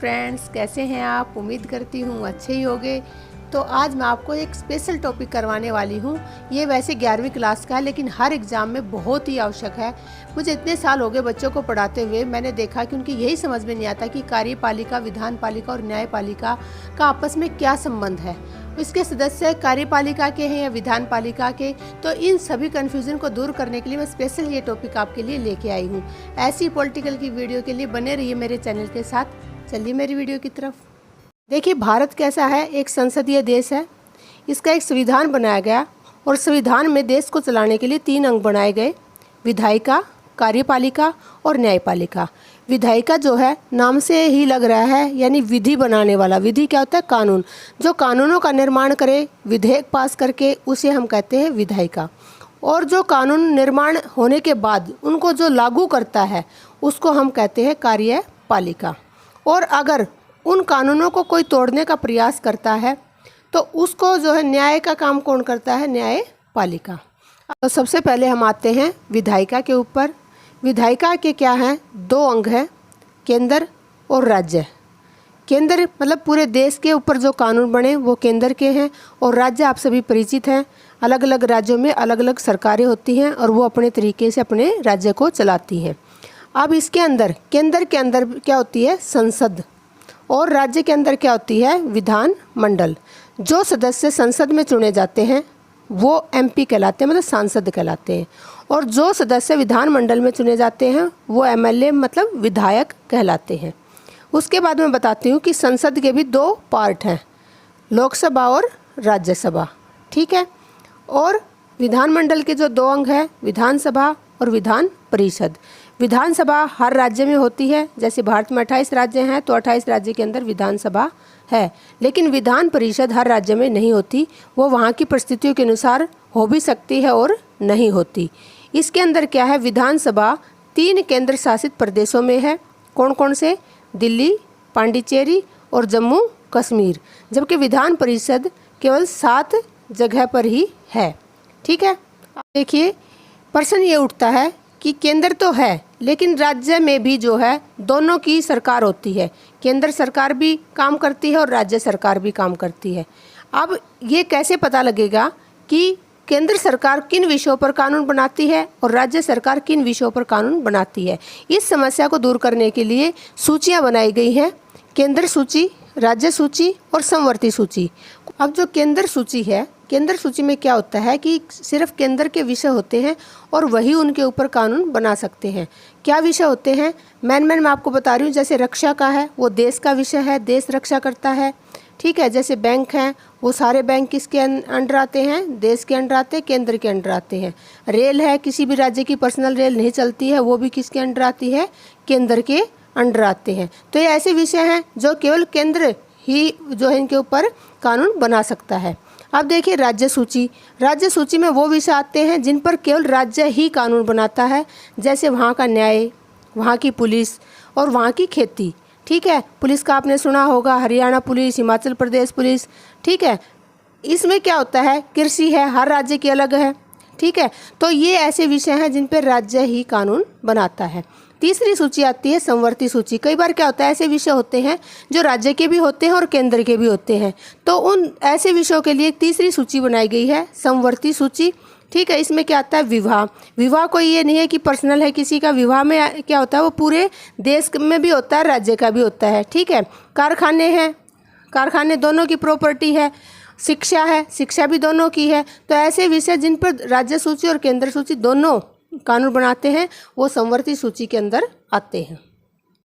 Friends, कैसे हैं आप। उम्मीद करती हूँ अच्छे ही होंगे। तो आज मैं आपको एक स्पेशल टॉपिक करवाने वाली हूँ। ये वैसे 11वीं क्लास का है, लेकिन हर एग्ज़ाम में बहुत ही आवश्यक है। मुझे इतने साल हो गए बच्चों को पढ़ाते हुए, मैंने देखा कि उनकी यही समझ में नहीं आता कि कार्यपालिका, विधान पालिका और न्यायपालिका का आपस में क्या संबंध है। इसके सदस्य कार्यपालिका के हैं या विधान पालिका के। तो इन सभी कन्फ्यूज़न को दूर करने के लिए मैं स्पेशल ये टॉपिक आपके लिए लेके आई हूँ। ऐसी पॉलिटिकल की वीडियो के लिए बने रहिए मेरे चैनल के साथ। चलिए मेरी वीडियो की तरफ। देखिए, भारत कैसा है, एक संसदीय देश है। इसका एक संविधान बनाया गया और संविधान में देश को चलाने के लिए 3 अंग बनाए गए: विधायिका, कार्यपालिका और न्यायपालिका। विधायिका जो है नाम से ही लग रहा है, यानी विधि बनाने वाला। विधि क्या होता है? कानून। जो कानूनों का निर्माण करे, विधेयक पास करके, उसे हम कहते हैं विधायिका। और जो कानून निर्माण होने के बाद उनको जो लागू करता है, उसको हम कहते हैं कार्यपालिका। और अगर उन कानूनों को कोई तोड़ने का प्रयास करता है तो उसको जो है न्याय का काम कौन करता है? न्यायपालिका। तो सबसे पहले हम आते हैं विधायिका के ऊपर। विधायिका के क्या हैं? 2 अंग हैं, केंद्र और राज्य। केंद्र मतलब पूरे देश के ऊपर जो कानून बने वो केंद्र के हैं, और राज्य आप सभी परिचित हैं। अलग अलग राज्यों में अलग अलग सरकारें होती हैं और वो अपने तरीके से अपने राज्य को चलाती हैं। अब इसके अंदर, केंद्र के अंदर क्या होती है? संसद। और राज्य के अंदर क्या होती है? विधान मंडल। जो सदस्य संसद में चुने जाते हैं वो एमपी कहलाते हैं, मतलब सांसद कहलाते हैं। और जो सदस्य विधान मंडल में चुने जाते हैं वो एमएलए मतलब विधायक कहलाते हैं। उसके बाद मैं बताती हूँ कि संसद के भी 2 पार्ट हैं, लोकसभा और राज्यसभा। ठीक है। और विधानमंडल के जो 2 अंग हैं, विधानसभा और विधान परिषद। विधानसभा हर राज्य में होती है। जैसे भारत में 28 राज्य हैं तो 28 राज्य के अंदर विधानसभा है। लेकिन विधान परिषद हर राज्य में नहीं होती, वो वहाँ की परिस्थितियों के अनुसार हो भी सकती है और नहीं होती। इसके अंदर क्या है? विधानसभा 3 केंद्र शासित प्रदेशों में है। कौन कौन से? दिल्ली, पांडिचेरी और जम्मू कश्मीर। जबकि विधान परिषद केवल 7 जगह पर ही है। ठीक है। देखिए, प्रश्न ये उठता है कि केंद्र तो है, लेकिन राज्य में भी जो है दोनों की सरकार होती है। केंद्र सरकार भी काम करती है और राज्य सरकार भी काम करती है। अब ये कैसे पता लगेगा कि केंद्र सरकार किन विषयों पर कानून बनाती है और राज्य सरकार किन विषयों पर कानून बनाती है? इस समस्या को दूर करने के लिए सूचियाँ बनाई गई हैं: केंद्र सूची, राज्य सूची और समवर्ती सूची। अब जो केंद्र सूची है, केंद्र सूची में क्या होता है कि सिर्फ केंद्र के विषय होते हैं और वही उनके ऊपर कानून बना सकते हैं। क्या विषय होते हैं? मैं आपको बता रही हूँ। जैसे रक्षा का है, वो देश का विषय है, देश रक्षा करता है। ठीक है। जैसे बैंक हैं, वो सारे बैंक किसके अंडर आते हैं? देश के अंडर आते हैं, केंद्र के अंडर आते हैं। रेल है, किसी भी राज्य की पर्सनल रेल नहीं चलती है, वो भी किसके अंडर आती है? केंद्र के अंडर आते हैं। तो ये ऐसे विषय हैं जो केवल केंद्र ही जो है इनके ऊपर कानून बना सकता है। अब देखिए राज्य सूची। राज्य सूची में वो विषय आते हैं जिन पर केवल राज्य ही कानून बनाता है। जैसे वहाँ का न्याय, वहाँ की पुलिस और वहाँ की खेती। ठीक है। पुलिस का आपने सुना होगा, हरियाणा पुलिस, हिमाचल प्रदेश पुलिस। ठीक है। इसमें क्या होता है? कृषि है, हर राज्य की अलग है। ठीक है। तो ये ऐसे विषय हैं जिन पर राज्य ही कानून बनाता है। तीसरी सूची आती है समवर्ती सूची। कई बार क्या होता है, ऐसे विषय होते हैं जो राज्य के भी होते हैं और केंद्र के भी होते हैं। तो उन ऐसे विषयों के लिए एक तीसरी सूची बनाई गई है, समवर्ती सूची। ठीक है। इसमें क्या आता है? विवाह। विवाह कोई ये नहीं है कि पर्सनल है किसी का। विवाह में क्या होता है? वो पूरे देश में भी होता है, राज्य का भी होता है। ठीक है। कारखाने हैं, कारखाने दोनों की प्रॉपर्टी है। शिक्षा है, शिक्षा भी दोनों की है। तो ऐसे विषय जिन पर राज्य सूची और केंद्र सूची दोनों कानून बनाते हैं वो समवर्ती सूची के अंदर आते हैं।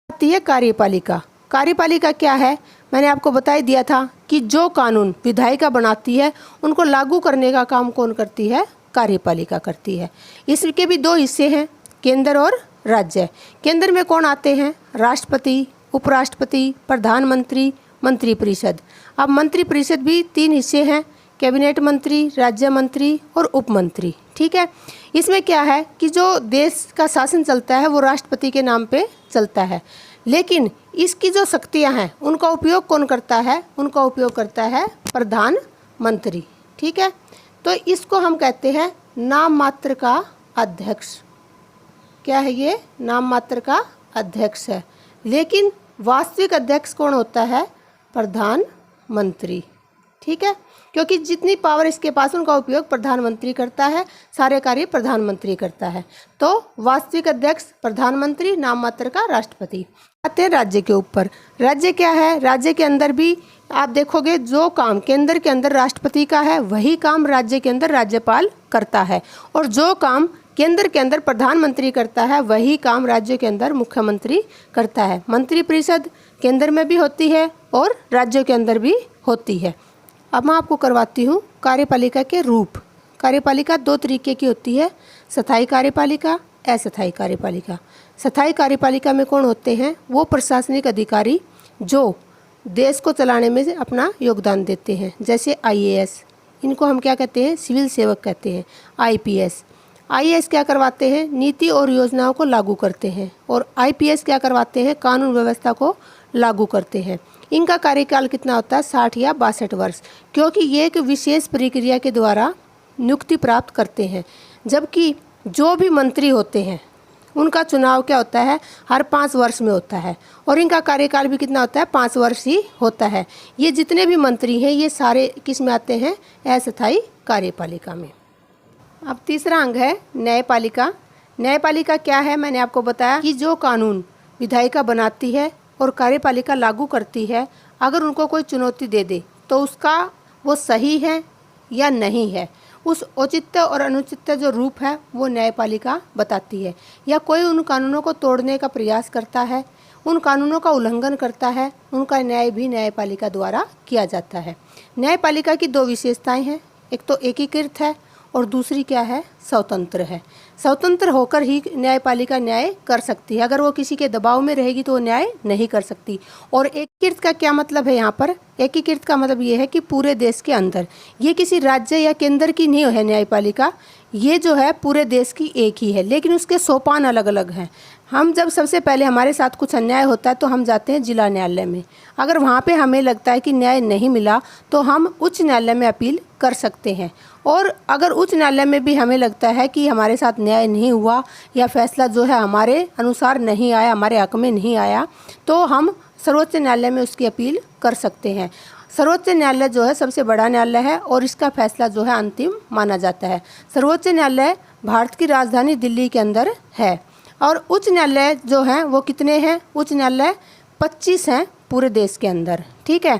आती है कार्यपालिका। कार्यपालिका क्या है? मैंने आपको बता ही दिया था कि जो कानून विधायिका बनाती है उनको लागू करने का काम कौन करती है? कार्यपालिका करती है। इसके भी 2 हिस्से हैं, केंद्र और राज्य। केंद्र में कौन आते हैं? राष्ट्रपति, उपराष्ट्रपति, प्रधानमंत्री, मंत्रिपरिषद। अब मंत्रिपरिषद भी 3 हिस्से हैं, कैबिनेट मंत्री, राज्य मंत्री और उप मंत्री। ठीक है। इसमें क्या है कि जो देश का शासन चलता है वो राष्ट्रपति के नाम पे चलता है, लेकिन इसकी जो शक्तियां हैं उनका उपयोग कौन करता है? उनका उपयोग करता है प्रधानमंत्री। ठीक है। तो इसको हम कहते हैं नाम मात्र का अध्यक्ष। क्या है ये? नाम मात्र का अध्यक्ष है, लेकिन वास्तविक अध्यक्ष कौन होता है? प्रधानमंत्री। ठीक है, क्योंकि जितनी पावर इसके पास उनका उपयोग प्रधानमंत्री करता है, सारे कार्य प्रधानमंत्री करता है। तो वास्तविक अध्यक्ष प्रधानमंत्री, नाम मात्र का राष्ट्रपति। आते हैं राज्य के ऊपर। राज्य क्या है? राज्य के अंदर भी आप देखोगे जो काम केंद्र के अंदर राष्ट्रपति का है वही काम राज्य के अंदर राज्यपाल करता है, और जो काम केंद्र के अंदर प्रधानमंत्री करता है वही काम राज्य के अंदर मुख्यमंत्री करता है। मंत्रिपरिषद केंद्र में भी होती है और राज्यों के अंदर भी होती है। अब मैं आपको करवाती हूँ कार्यपालिका के रूप। कार्यपालिका दो तरीके की होती है, स्थायी कार्यपालिका, अस्थायी कार्यपालिका। स्थायी कार्यपालिका में कौन होते हैं? वो प्रशासनिक अधिकारी जो देश को चलाने में अपना योगदान देते हैं, जैसे IAS, इनको हम क्या कहते हैं? सिविल सेवक कहते हैं। IPS क्या करवाते हैं? नीति और योजनाओं को लागू करते हैं, और IPS क्या करवाते हैं? कानून व्यवस्था को लागू करते हैं। इनका कार्यकाल कितना होता है? 60 या 62 वर्ष, क्योंकि ये एक विशेष प्रक्रिया के द्वारा नियुक्ति प्राप्त करते हैं। जबकि जो भी मंत्री होते हैं उनका चुनाव क्या होता है? हर 5 वर्ष में होता है, और इनका कार्यकाल भी कितना होता है? 5 वर्ष ही होता है। ये जितने भी मंत्री हैं ये सारे किस में आते हैं? अस्थायी कार्यपालिका में। अब तीसरा अंग है न्यायपालिका। न्यायपालिका क्या है? मैंने आपको बताया कि जो कानून विधायिका बनाती है और कार्यपालिका लागू करती है, अगर उनको कोई चुनौती दे दे तो उसका वो सही है या नहीं है, उस औचित्य और अनुचित्य जो रूप है वो न्यायपालिका बताती है। या कोई उन कानूनों को तोड़ने का प्रयास करता है, उन कानूनों का उल्लंघन करता है, उनका न्याय भी न्यायपालिका द्वारा किया जाता है। न्यायपालिका की 2 विशेषताएं हैं, एक तो एकीकृत है और दूसरी क्या है? स्वतंत्र है। स्वतंत्र होकर ही न्यायपालिका न्याय कर सकती है, अगर वो किसी के दबाव में रहेगी तो वो न्याय नहीं कर सकती। और एकीकृत का क्या मतलब है? यहाँ पर एकीकृत का मतलब ये है कि पूरे देश के अंदर, ये किसी राज्य या केंद्र की नहीं है न्यायपालिका, ये जो है पूरे देश की एक ही है, लेकिन उसके सोपान अलग अलग हैं। हम जब सबसे पहले हमारे साथ कुछ अन्याय होता है तो हम जाते हैं जिला न्यायालय में, अगर वहाँ पे हमें लगता है कि न्याय नहीं मिला तो हम उच्च न्यायालय में अपील कर सकते हैं। और अगर उच्च न्यायालय में भी हमें लगता है कि हमारे साथ न्याय नहीं हुआ या फैसला जो है हमारे अनुसार नहीं आया, हमारे हक में नहीं आया, तो हम सर्वोच्च न्यायालय में उसकी अपील कर सकते हैं। सर्वोच्च न्यायालय जो है सबसे बड़ा न्यायालय है और इसका फैसला जो है अंतिम माना जाता है। सर्वोच्च न्यायालय भारत की राजधानी दिल्ली के अंदर है। और उच्च न्यायालय जो हैं वो कितने हैं? उच्च न्यायालय 25 हैं पूरे देश के अंदर। ठीक है,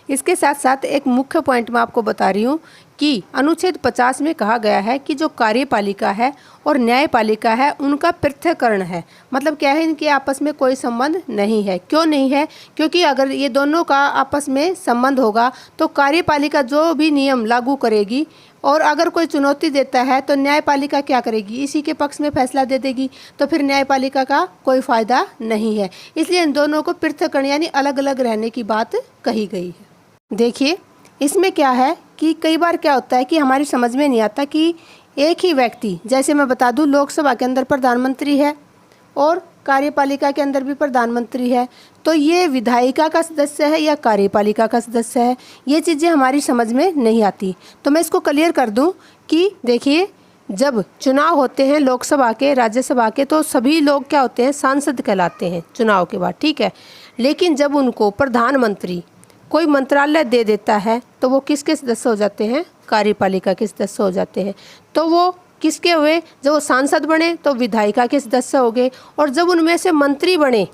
इसके साथ साथ एक मुख्य पॉइंट मैं आपको बता रही हूँ कि अनुच्छेद 50 में कहा गया है कि जो कार्यपालिका है और न्यायपालिका है उनका पृथक्करण है। मतलब क्या है? इनके आपस में कोई संबंध नहीं है। क्यों नहीं है? क्योंकि अगर ये दोनों का आपस में संबंध होगा तो कार्यपालिका जो भी नियम लागू करेगी और अगर कोई चुनौती देता है तो न्यायपालिका क्या करेगी? इसी के पक्ष में फैसला दे देगी, तो फिर न्यायपालिका का कोई फ़ायदा नहीं है। इसलिए इन दोनों को पृथक्करण यानी अलग अलग रहने की बात कही गई है। देखिए इसमें क्या है कि कई बार क्या होता है कि हमारी समझ में नहीं आता कि एक ही व्यक्ति, जैसे मैं बता दूं लोकसभा के अंदर प्रधानमंत्री है और कार्यपालिका के अंदर भी प्रधानमंत्री है, तो ये विधायिका का सदस्य है या कार्यपालिका का सदस्य है, ये चीज़ें हमारी समझ में नहीं आती। तो मैं इसको क्लियर कर दूं कि देखिए जब चुनाव होते हैं लोकसभा के, राज्यसभा के, तो सभी लोग क्या होते हैं? सांसद कहलाते हैं चुनाव के बाद। ठीक है, लेकिन जब उनको प्रधानमंत्री कोई मंत्रालय दे देता है तो वो किसके सदस्य हो जाते हैं? कार्यपालिका के सदस्य हो जाते हैं। तो वो किसके हुए? जब वो सांसद बने तो विधायिका के सदस्य हो गए, और जब उनमें से मंत्री बने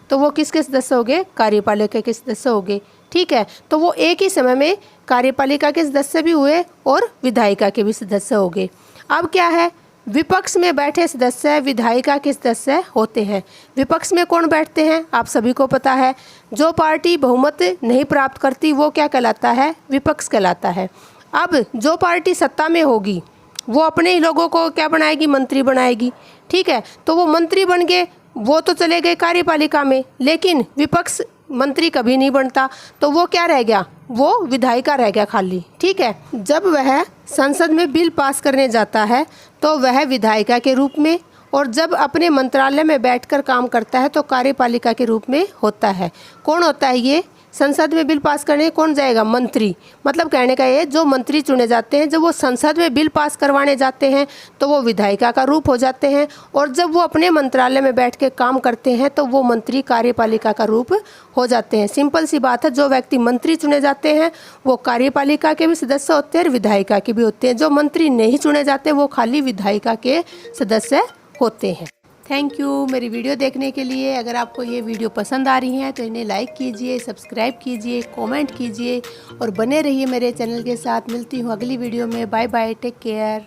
तो वो किसके सदस्य हो गए? कार्यपालिका के सदस्य हो गए। ठीक है, तो वो एक ही समय में कार्यपालिका के सदस्य भी हुए और विधायिका के भी सदस्य हो गए। अब क्या है? विपक्ष में बैठे सदस्य विधायिका के सदस्य होते हैं। विपक्ष में कौन बैठते हैं? आप सभी को पता है, जो पार्टी बहुमत नहीं प्राप्त करती वो क्या कहलाता है? विपक्ष कहलाता है। अब जो पार्टी सत्ता में होगी वो अपने ही लोगों को क्या बनाएगी? मंत्री बनाएगी। ठीक है, तो वो मंत्री बन गए, वो तो चले गए कार्यपालिका में, लेकिन विपक्ष मंत्री कभी नहीं बनता, तो वो क्या रह गया? वो विधायिका रह गया खाली। ठीक है, जब वह संसद में बिल पास करने जाता है तो वह विधायिका के रूप में, और जब अपने मंत्रालय में बैठकर काम करता है तो कार्यपालिका के रूप में होता है। कौन होता है ये? संसद में बिल पास करने कौन जाएगा? मंत्री। मतलब कहने का ये, जो मंत्री चुने जाते हैं जब वो संसद में बिल पास करवाने जाते हैं तो वो विधायिका का रूप हो जाते हैं, और जब वो अपने मंत्रालय में बैठ के काम करते हैं तो वो मंत्री कार्यपालिका का रूप हो जाते हैं। सिंपल सी बात है, जो व्यक्ति मंत्री चुने जाते हैं वो कार्यपालिका के भी सदस्य होते हैं और विधायिका के भी होते हैं। जो मंत्री नहीं चुने जाते वो खाली विधायिका के सदस्य होते हैं। थैंक यू मेरी वीडियो देखने के लिए। अगर आपको ये वीडियो पसंद आ रही है तो इन्हें लाइक कीजिए, सब्सक्राइब कीजिए, कमेंट कीजिए और बने रहिए मेरे चैनल के साथ। मिलती हूँ अगली वीडियो में। Bye bye, take care.